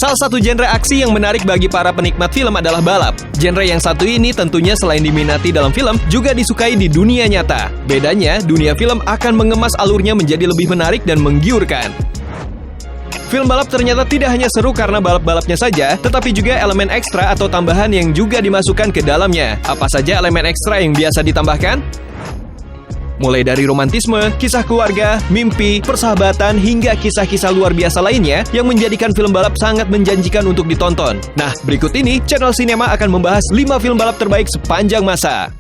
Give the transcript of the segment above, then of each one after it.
Salah satu genre aksi yang menarik bagi para penikmat film adalah balap. Genre yang satu ini tentunya selain diminati dalam film, juga disukai di dunia nyata. Bedanya, dunia film akan mengemas alurnya menjadi lebih menarik dan menggiurkan. Film balap ternyata tidak hanya seru karena balap-balapnya saja, tetapi juga elemen ekstra atau tambahan yang juga dimasukkan ke dalamnya. Apa saja elemen ekstra yang biasa ditambahkan? Mulai dari romantisme, kisah keluarga, mimpi, persahabatan, hingga kisah-kisah luar biasa lainnya yang menjadikan film balap sangat menjanjikan untuk ditonton. Nah, berikut ini Channel Cinema akan membahas 5 film balap terbaik sepanjang masa.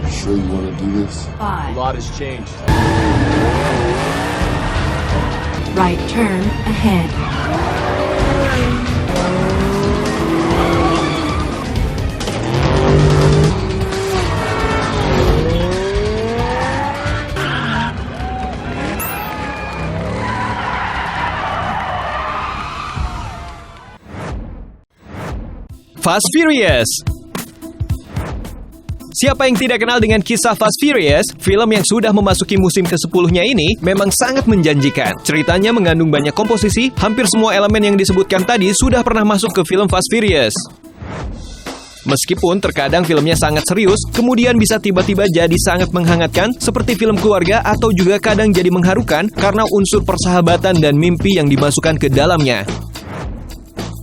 Sure you wanna do this? A lot has changed. Right turn ahead. Fast Furious. Siapa yang tidak kenal dengan kisah Fast Furious? Film yang sudah memasuki musim ke-10-nya ini memang sangat menjanjikan. Ceritanya mengandung banyak komposisi, hampir semua elemen yang disebutkan tadi sudah pernah masuk ke film Fast Furious. Meskipun terkadang filmnya sangat serius, kemudian bisa tiba-tiba jadi sangat menghangatkan, seperti film keluarga atau juga kadang jadi mengharukan karena unsur persahabatan dan mimpi yang dimasukkan ke dalamnya.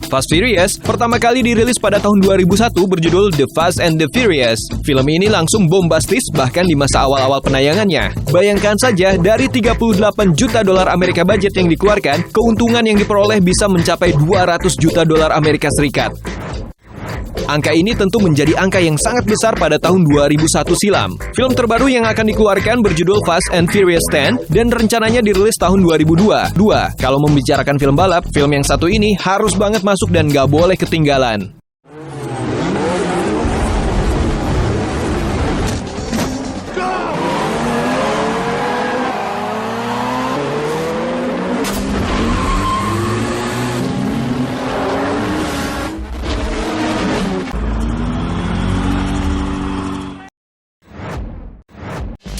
Fast Furious pertama kali dirilis pada tahun 2001 berjudul The Fast and the Furious. Film ini langsung bombastis bahkan di masa awal-awal penayangannya. Bayangkan saja, dari 38 juta dolar Amerika budget yang dikeluarkan, keuntungan yang diperoleh bisa mencapai 200 juta dolar Amerika Serikat. Angka ini tentu menjadi angka yang sangat besar pada tahun 2001 silam. Film terbaru yang akan dikeluarkan berjudul Fast and Furious 10 dan rencananya dirilis tahun 2002. Kalau membicarakan film balap, film yang satu ini harus banget masuk dan gak boleh ketinggalan.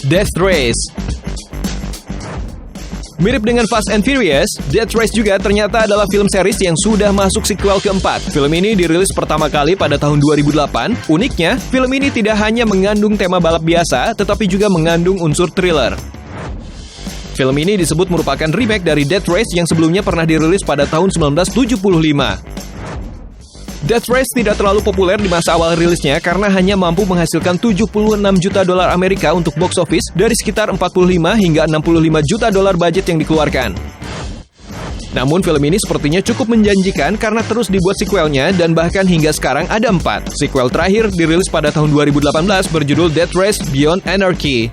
Death Race. Mirip dengan Fast and Furious, Death Race juga ternyata adalah film series yang sudah masuk sequel keempat. Film ini dirilis pertama kali pada tahun 2008. Uniknya, film ini tidak hanya mengandung tema balap biasa, tetapi juga mengandung unsur thriller. Film ini disebut merupakan remake dari Death Race yang sebelumnya pernah dirilis pada tahun 1975. Death Race tidak terlalu populer di masa awal rilisnya karena hanya mampu menghasilkan 76 juta dolar Amerika untuk box office dari sekitar 45 hingga 65 juta dolar budget yang dikeluarkan. Namun film ini sepertinya cukup menjanjikan karena terus dibuat sequelnya dan bahkan hingga sekarang ada 4. Sequel terakhir dirilis pada tahun 2018 berjudul Death Race Beyond Anarchy.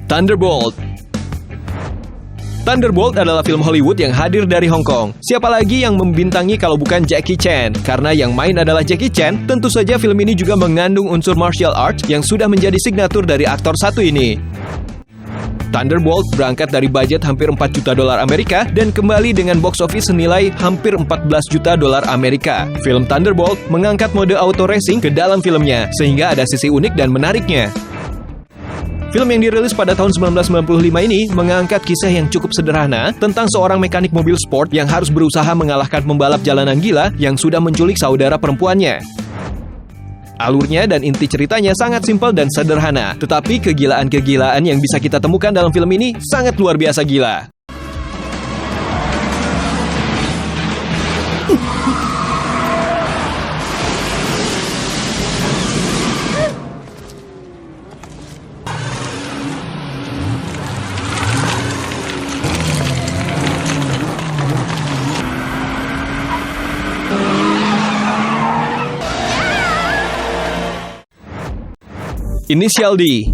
Thunderbolt. Thunderbolt adalah film Hollywood yang hadir dari Hong Kong. Siapa lagi yang membintangi kalau bukan Jackie Chan? Karena yang main adalah Jackie Chan, tentu saja film ini juga mengandung unsur martial arts yang sudah menjadi signatur dari aktor satu ini. Thunderbolt berangkat dari budget hampir 4 juta dolar Amerika dan kembali dengan box office senilai hampir 14 juta dolar Amerika. Film Thunderbolt mengangkat mode auto racing ke dalam filmnya, sehingga ada sisi unik dan menariknya. Film yang dirilis pada tahun 1995 ini mengangkat kisah yang cukup sederhana tentang seorang mekanik mobil sport yang harus berusaha mengalahkan pembalap jalanan gila yang sudah menculik saudara perempuannya. Alurnya dan inti ceritanya sangat simpel dan sederhana, tetapi kegilaan-kegilaan yang bisa kita temukan dalam film ini sangat luar biasa gila. Initial D.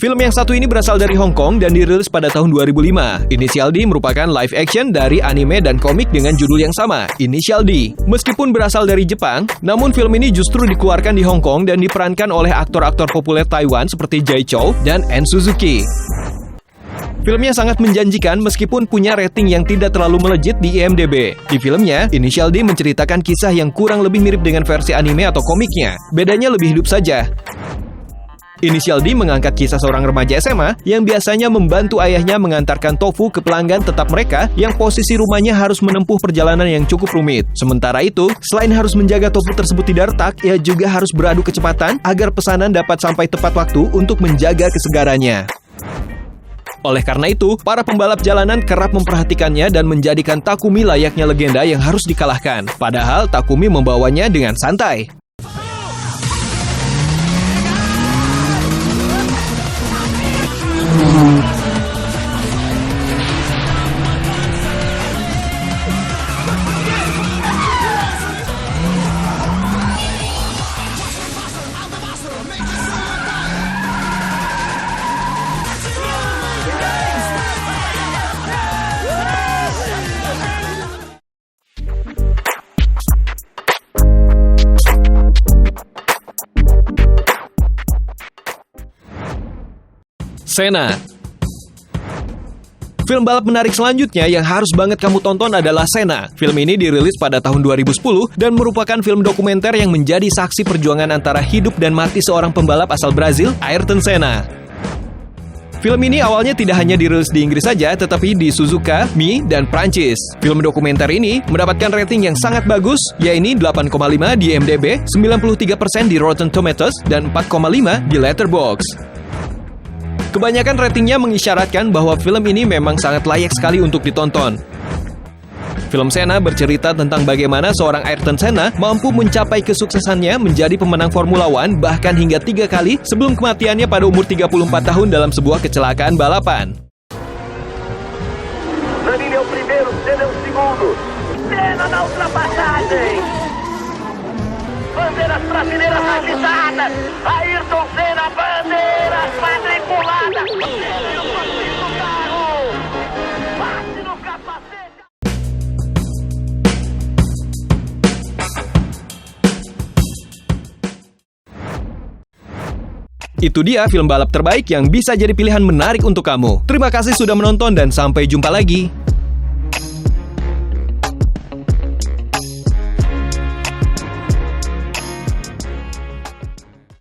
Film yang satu ini berasal dari Hong Kong dan dirilis pada tahun 2005. Inisial D merupakan live action dari anime dan komik dengan judul yang sama, Inisial D. Meskipun berasal dari Jepang, namun film ini justru dikeluarkan di Hong Kong dan diperankan oleh aktor-aktor populer Taiwan seperti Jay Chou dan Anne Suzuki. Filmnya sangat menjanjikan meskipun punya rating yang tidak terlalu melejit di IMDb. Di filmnya, Inisial D menceritakan kisah yang kurang lebih mirip dengan versi anime atau komiknya. Bedanya lebih hidup saja. Inisial D mengangkat kisah seorang remaja SMA yang biasanya membantu ayahnya mengantarkan tofu ke pelanggan tetap mereka yang posisi rumahnya harus menempuh perjalanan yang cukup rumit. Sementara itu, selain harus menjaga tofu tersebut tidak retak, ia juga harus beradu kecepatan agar pesanan dapat sampai tepat waktu untuk menjaga kesegarannya. Oleh karena itu, para pembalap jalanan kerap memperhatikannya dan menjadikan Takumi layaknya legenda yang harus dikalahkan. Padahal Takumi membawanya dengan santai. Senna. Film balap menarik selanjutnya yang harus banget kamu tonton adalah Senna. Film ini dirilis pada tahun 2010 dan merupakan film dokumenter yang menjadi saksi perjuangan antara hidup dan mati seorang pembalap asal Brazil, Ayrton Senna. Film ini awalnya tidak hanya dirilis di Inggris saja, tetapi di Suzuka, Mie, dan Prancis. Film dokumenter ini mendapatkan rating yang sangat bagus, yaitu 8,5 di IMDb, 93% di Rotten Tomatoes, dan 4,5 di Letterboxd. Kebanyakan ratingnya mengisyaratkan bahwa film ini memang sangat layak sekali untuk ditonton. Film Senna bercerita tentang bagaimana seorang Ayrton Senna mampu mencapai kesuksesannya menjadi pemenang Formula One bahkan hingga 3 kali sebelum kematiannya pada umur 34 tahun dalam sebuah kecelakaan balapan. Nani é o primeiro, Senna é o segundo. Senna na ultrapassagem. Bandeiras brasileiras avisadas. Ayrton Senna, bandeiras quadriculadas. Senna no passeio do carro. Bate no capacete. Itu dia film balap terbaik yang bisa jadi pilihan menarik untuk kamu. Terima kasih sudah menonton dan sampai jumpa lagi.